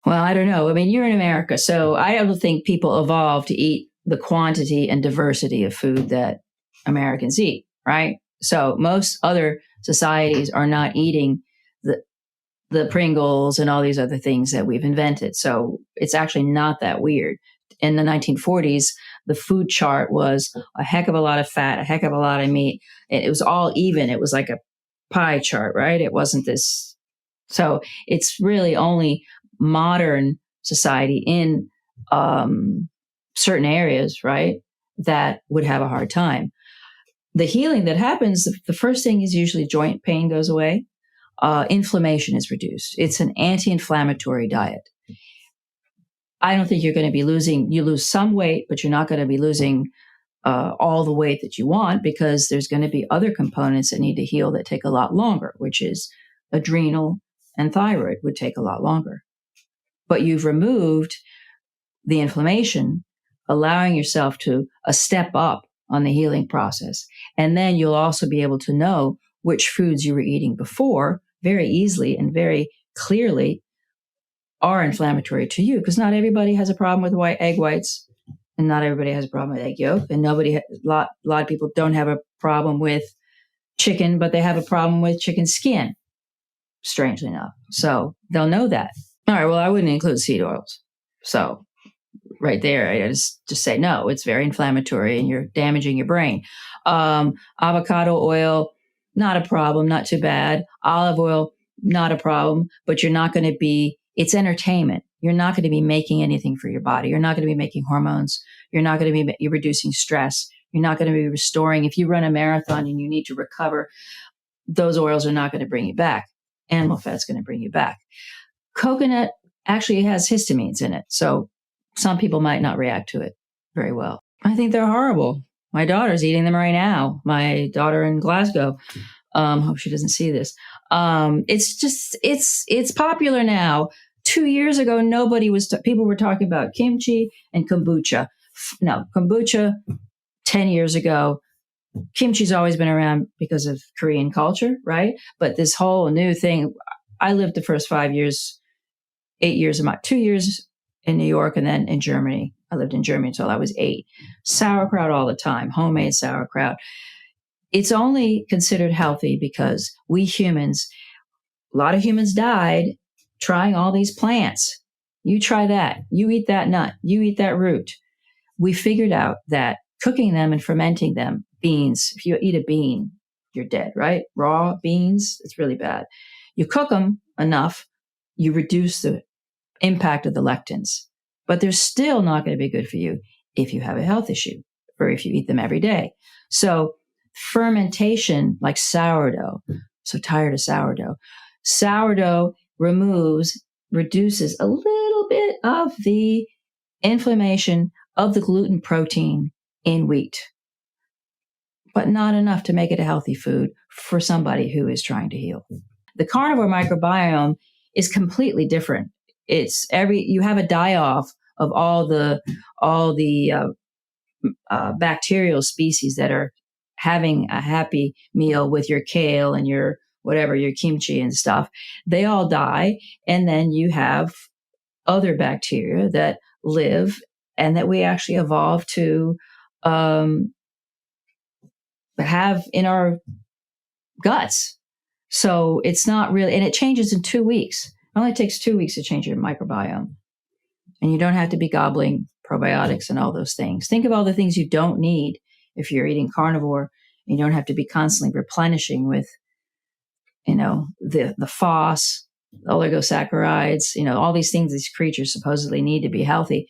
Well, I don't know. I mean, you're in America, so I don't think people evolved to eat the quantity and diversity of food that Americans eat, right? So most other societies are not eating the Pringles and all these other things that we've invented. So it's actually not that weird. In the 1940s, the food chart was a heck of a lot of fat, a heck of a lot of meat. It was all even. It was like a pie chart, right? It wasn't this. So it's really only modern society in certain areas, right, that would have a hard time. The healing that happens, the first thing is usually joint pain goes away. Inflammation is reduced. It's an anti-inflammatory diet. I don't think you're going to be you lose some weight, but you're not going to be losing all the weight that you want, because there's going to be other components that need to heal that take a lot longer, which is adrenal and thyroid would take a lot longer. But you've removed the inflammation, allowing yourself to a step up on the healing process. And then you'll also be able to know which foods you were eating before very easily and very clearly are inflammatory to you, because not everybody has a problem with egg whites, and not everybody has a problem with egg yolk, and a lot of people don't have a problem with chicken, but they have a problem with chicken skin, strangely enough. So they'll know that. All right, well, I wouldn't include seed oils. So right there, I just say, no, it's very inflammatory and you're damaging your brain. Avocado oil, not a problem, not too bad. Olive oil, not a problem, but you're not going to be, it's entertainment. You're not going to be making anything for your body. You're not going to be making hormones. You're not going to be you're reducing stress. You're not going to be restoring. If you run a marathon and you need to recover, those oils are not going to bring you back. Animal fat's going to bring you back. Coconut actually has histamines in it, so some people might not react to it very well. I think they're horrible. My daughter's eating them right now. My daughter in Glasgow. Hope she doesn't see this. It's popular now. 2 years ago, people were talking about kimchi and kombucha. No, kombucha 10 years ago. Kimchi's always been around because of Korean culture, right? But this whole new thing, I lived the first 5 years, 8 years, 2 years in New York and then in Germany. I lived in Germany until I was 8. Sauerkraut all the time, homemade sauerkraut. It's only considered healthy because we humans, a lot of humans died trying all these plants. You try that. You eat that nut. You eat that root. We figured out that cooking them and fermenting them, beans, if you eat a bean, you're dead, right? Raw beans, it's really bad. You cook them enough, you reduce the impact of the lectins, but they're still not going to be good for you if you have a health issue or if you eat them every day. So fermentation, like sourdough, so tired of sourdough. Sourdough reduces a little bit of the inflammation of the gluten protein in wheat, but not enough to make it a healthy food for somebody who is trying to heal. The carnivore microbiome is completely different. You have a die-off of all the bacterial species that are having a happy meal with your kale and your kimchi and stuff. They all die, and then you have other bacteria that live and that we actually evolved to have in our guts. So it's not really, and it changes in 2 weeks. It only takes 2 weeks to change your microbiome. And you don't have to be gobbling probiotics and all those things. Think of all the things you don't need if you're eating carnivore. You don't have to be constantly replenishing with, the FOS, oligosaccharides, all these things these creatures supposedly need to be healthy.